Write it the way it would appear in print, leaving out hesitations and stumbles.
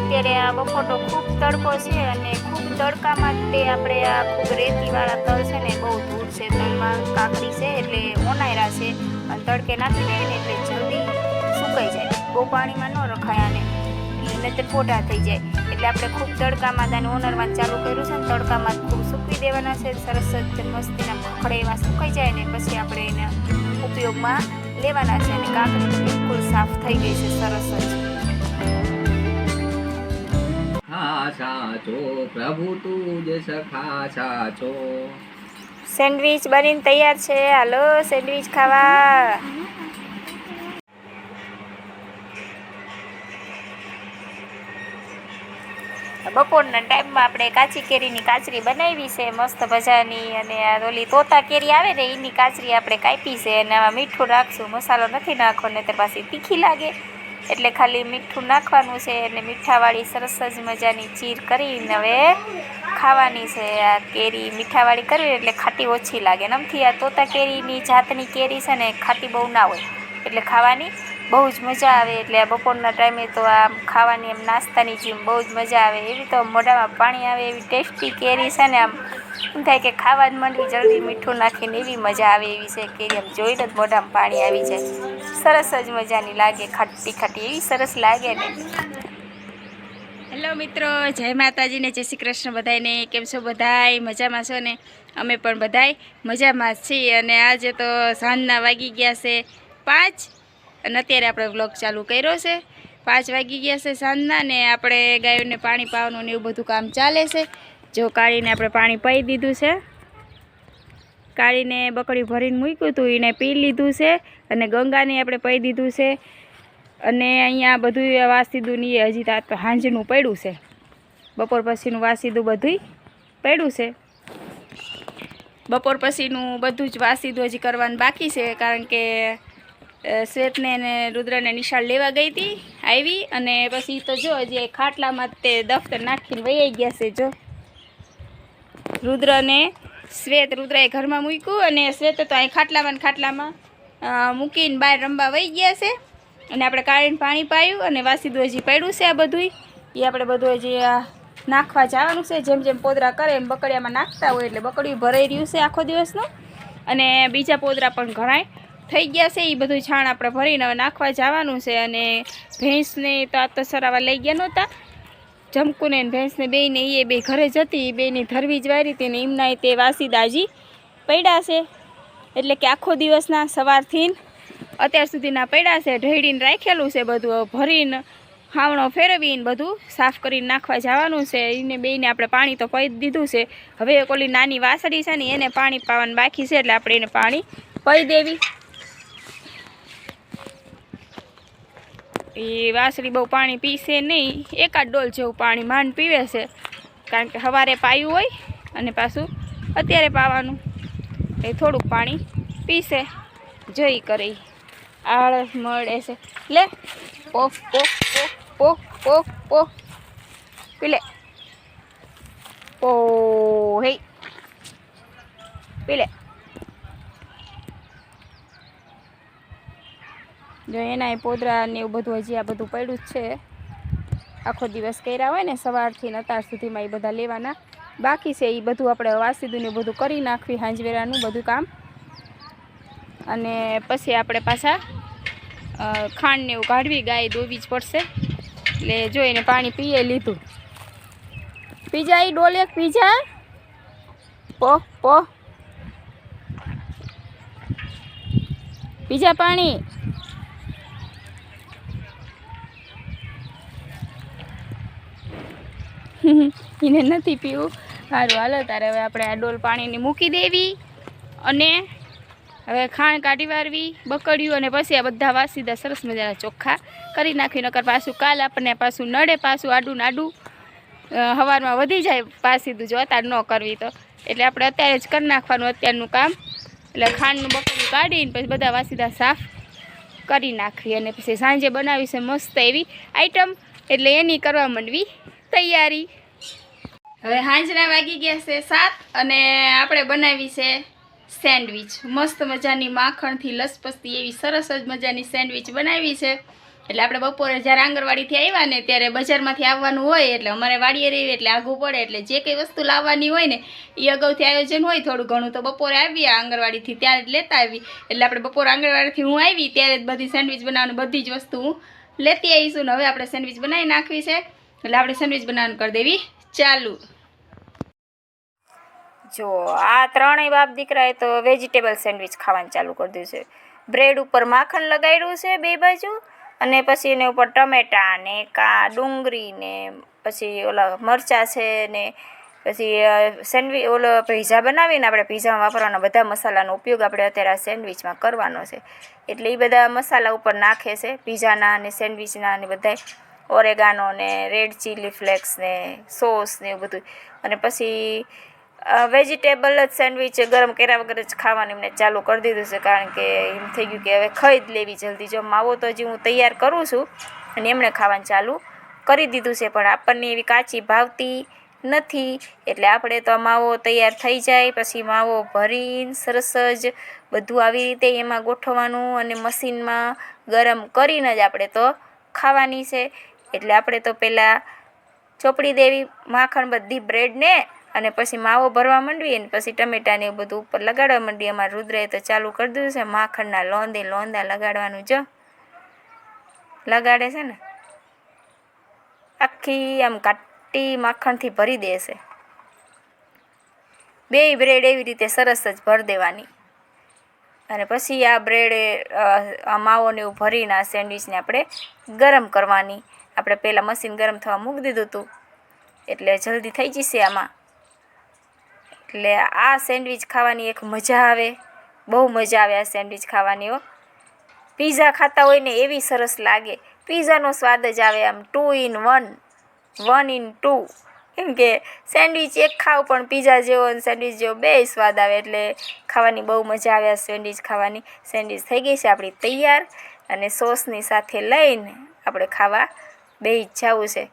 અત્યારે આ બપોરનો ખૂબ તડકો છે અને ખૂબ તડકામાં તે આપણે આ ખૂબ રેતીવાળા તલ છે ને બહુ ધૂળ છે, તલમાં કાકડી છે એટલે ઓનાયરા છે અને તડકે નાખી દઈએ ને એટલે જલ્દી સુકાઈ જાય, બહુ પાણીમાં ન રખાય આને એટલે તે પોઢા થઈ જાય. એટલે આપણે ખૂબ તડકામાં આને ઓનરવાનું ચાલુ કર્યું છે ને તડકામાં ખૂબ સૂકવી દેવાના છે, સરસ જ મસ્તીના ખખડે એવા સુકાઈ જાય ને પછી આપણે એને ઉપયોગમાં લેવાના છે. અને કાકડી તો બિલકુલ સાફ થઈ ગઈ છે, સરસ જ. સાચો પ્રભુ તું જ સખા સાચો. સેન્ડવિચ બનીને તૈયાર છે, હાલો સેન્ડવિચ ખાવા. બપોરના ટાઈમમાં આપણે કાચી કેરીની કાચરી બનાવી છે મસ્ત મજાની, અને આ ઓલી તોતા કેરી આવે ને એની કાચરી આપણે કાપી છે અને આમાં મીઠું નાખશું, મસાલો નથી નાખવો ને તે પાછી તીખી લાગે એટલે ખાલી મીઠું નાખવાનું છે. અને મીઠાવાળી સરસ જ મજાની ચીર કરીને હવે ખાવાની છે. આ કેરી મીઠાવાળી કરવી એટલે ખાટી ઓછી લાગે, નમથી આ તોતા કેરીની જાતની કેરી છે ને ખાટી બહુ ના હોય એટલે ખાવાની બહુ જ મજા આવે. એટલે આ બપોરના ટાઈમે તો આમ ખાવાની એમ નાસ્તાની જેમ બહુ જ મજા આવે, એવી તો મોઢામાં પાણી આવે એવી ટેસ્ટી કેરી છે ને, આમ એમ થાય કે ખાવા જ માંડવી જલ્દી મીઠું નાખીને, એવી મજા આવે એવી છે કેરી, આમ જોઈને જ મોઢામાં પાણી આવી જાય, સરસ જ મજાની લાગે, ખાટી ખાટી એવી સરસ લાગે ને. હેલો મિત્રો, જય માતાજી ને જય શ્રી કૃષ્ણ બધાને. કેમ છો બધાય? મજામાં છો ને? અમે પણ બધાય મજામાં જ છીએ. અને આજે તો સાંજના વાગી ગયા છે 5 અને અત્યારે આપણે વ્લોગ ચાલુ કર્યો છે. 5 વાગી ગયા છે સાંજના ને આપણે ગાયોને પાણી પાવાનું ને એવું બધું કામ ચાલે છે. જો કાળીને આપણે પાણી પાઈ દીધું છે, કાળીને બકડી ભરીને મૂક્યું હતું એને પી લીધું છે, અને ગંગાને આપણે પાઈ દીધું છે. અને અહીંયા બધું વાસીદું ને હજી તો સાંજનું પડ્યું છે, બપોર પછીનું વાસીદું બધું પડ્યું છે. બપોર પછીનું બધું જ વાસીદું હજી કરવાનું બાકી છે, કારણ કે શ્વેતને ને રુદ્રને નિશાળ લેવા ગઈ હતી, આવી અને પછી તો જો હજી ખાટલામાં તે દફતર નાખીને વહી ગયા છે. જો રુદ્રને શ્વેત, રુદ્રએ ઘરમાં મૂક્યું અને શ્વેત તો અહીં ખાટલામાં મૂકીને બહાર રમવા વહી ગયા છે. અને આપણે કાઢીને પાણી પાયું અને વાસીદું હજી પડ્યું છે. આ બધું એ આપણે બધું હજી નાખવા જવાનું છે, જેમ જેમ પોદરા કરે એમ બકડિયામાં નાખતા હોય એટલે બકડિયું ભરાઈ રહ્યું છે આખો દિવસનું. અને બીજા પોદરા પણ ઘણાય થઈ ગયા છે, એ બધું છાણ આપણે ભરીને હવે નાખવા જવાનું છે. અને ભેંસને તો આ તો સરાવા લઈ ગયા નહોતા, જમકુને ભેંસને બેયને એ બે ઘરે જતી, એ બેની ધરવી જ વારી હતી ને એમના તે વાસીદા હજી પડ્યા છે. એટલે કે આખો દિવસના સવારથી અત્યાર સુધીના પડ્યા છે, ઢળીને રાખેલું છે, બધું ભરીને હાવણો ફેરવીને બધું સાફ કરીને નાખવા જવાનું છે. એને બેયને આપણે પાણી તો પાઈ દીધું છે, હવે એક ઓલી નાની વાસળી છે ને એને પાણી પાવાનું બાકી છે, એટલે આપણે એને પાણી પાઈ દેવી. એ વાસળી બહુ પાણી પીશે નહીં, એકાદ ડોલ જેવું પાણી માંડ પીવે છે, કારણ કે સવારે પાયું હોય અને પાછું અત્યારે પાવાનું, એ થોડુંક પાણી પીશે. જોઈ કરી આળસ મળે છે, લે પોફ પોફ પોફ પોફ પોફ પોફ પીલે પો હે પીલે. જો એના પોદરા ને એવું બધું હજી આ બધું પડ્યું જ છે, આખો દિવસ કર્યા હોય ને સવારથી અત્યાર સુધીમાં એ બધા લેવાના બાકી છે. એ બધું આપણે વાસીદું ને બધું કરી નાખવી, હાંજવેરાનું બધું કામ. અને પછી આપણે પાછા ખાંડ ને એવું કાઢવી, ગાય દોવી જ પડશે. એટલે જો એને પાણી પીએ લીધું, પીજા એ ડોલે પીજા પો પો પીજા પાણી. એને નથી પીવું. સારું હાલો તારે હવે આપણે આ ડોલ પાણીની મૂકી દેવી અને હવે ખાણ કાઢી વારવી બકડ્યું અને પછી આ બધા વાસીદા સરસ મજાના ચોખ્ખા કરી નાખી. નકર પાછું કાલ આપણને પાછું નડે, પાછું આડું નાડું સવારમાં વધી જાય પાસીદું જો અત્યારે ન કરવી તો. એટલે આપણે અત્યારે જ કરી નાખવાનું અત્યારનું કામ. એટલે ખાંડનું બકડ્યું કાઢીને પછી બધા વાસીદા સાફ કરી નાખવી અને પછી સાંજે બનાવી છે મસ્ત એવી આઈટમ. એટલે એની કરવા માંડવી તૈયારી. હવે સાંજના વાગી ગયા છે 7 અને આપણે બનાવી છે સેન્ડવિચ. મસ્ત મજાની માખણથી લસપસતી એવી સરસ જ મજાની સેન્ડવિચ બનાવી છે. એટલે આપણે બપોરે જ્યારે આંગણવાડીથી આવ્યા ને ત્યારે બજારમાંથી આવવાનું હોય એટલે અમારે વાડીએ રહી એટલે આઘું પડે એટલે જે કંઈ વસ્તુ લાવવાની હોય ને એ અગાઉથી આયોજન હોય થોડું ઘણું. તો બપોરે આવ્યા આંગણવાડીથી ત્યારે જ લેતા આવી. એટલે આપણે બપોરે આંગણવાડીથી હું આવી ત્યારે જ બધી સેન્ડવિચ બનાવવાની બધી જ વસ્તુ હું લેતી આવીશું. ને હવે આપણે સેન્ડવિચ બનાવી નાખવી છે. એટલે આપણે સેન્ડવિચ બનાવવાનું કરી દેવી ચાલુ. જો આ ત્રણેય બાપ દીકરાએ તો વેજીટેબલ સેન્ડવિચ ખાવાનું ચાલુ કરી દીધું છે. બ્રેડ ઉપર માખણ લગાડ્યું છે બે બાજુ અને પછી એને ઉપર ટમેટા ને ડુંગળી ને પછી ઓલા મરચાં છે ને પછી સેન્ડવિચ ઓલો પીઝા બનાવીને આપણે પીઝામાં વાપરવાના બધા મસાલાનો ઉપયોગ આપણે અત્યારે આ સેન્ડવિચમાં કરવાનો છે. એટલે એ બધા મસાલા ઉપર નાખે છે પીઝાના અને સેન્ડવિચના અને બધા ઓરેગાનો ને રેડ ચીલી ફ્લેક્સ ને સોસ ને એવું બધું. અને પછી વેજીટેબલ જ સેન્ડવિચ ગરમ કર્યા વગર જ ખાવાનું એમને ચાલુ કરી દીધું છે. કારણ કે એમ થઈ ગયું કે હવે ખાઈ જ લેવી જલ્દી. જો માવો તો હજી હું તૈયાર કરું છું અને એમણે ખાવાનું ચાલુ કરી દીધું છે. પણ આપણને એવી કાચી ભાવતી નથી એટલે આપણે તો માવો તૈયાર થઈ જાય પછી માવો ભરીને સરસ જ બધું આવી રીતે એમાં ગોઠવવાનું અને મશીનમાં ગરમ કરીને જ આપણે તો ખાવાની છે. એટલે આપણે તો પહેલાં ચોપડી દેવી માખણ બધી બ્રેડને અને પછી માવો ભરવા માંડવી અને પછી ટમેટાને એવું બધું ઉપર લગાડવા માંડી. અમારે રુદ્રએ તો ચાલુ કરી દીધું છે માખણના લોંદા લગાડવાનું. જો લગાડે છે ને આખી આમ કાટી માખણથી ભરી દેશે. બે બ્રેડ એવી રીતે સરસ જ ભરી દેવાની અને પછી આ બ્રેડ આ માવોને એવું ભરીને આ સેન્ડવિચને આપણે ગરમ કરવાની. આપણે પહેલાં મશીન ગરમ થવા મૂકી દીધું હતું એટલે જલ્દી થઈ જશે આમાં. એટલે આ સેન્ડવિચ ખાવાની એક મજા આવે, બહુ મજા આવે આ સેન્ડવિચ ખાવાની. પીઝા ખાતા હોય ને એવી સરસ લાગે. પીઝાનો સ્વાદ જ આવે આમ 2 in 1, 1 in 2. કેમ કે સેન્ડવિચ એક ખાવ પણ પીઝા જેવો અને સેન્ડવિચ જેવો બે સ્વાદ આવે એટલે ખાવાની બહુ મજા આવે આ સેન્ડવિચ ખાવાની. સેન્ડવિચ થઈ ગઈ છે આપણી તૈયાર અને સોસની સાથે લઈને આપણે ખાવા બેસી જ જવું છે.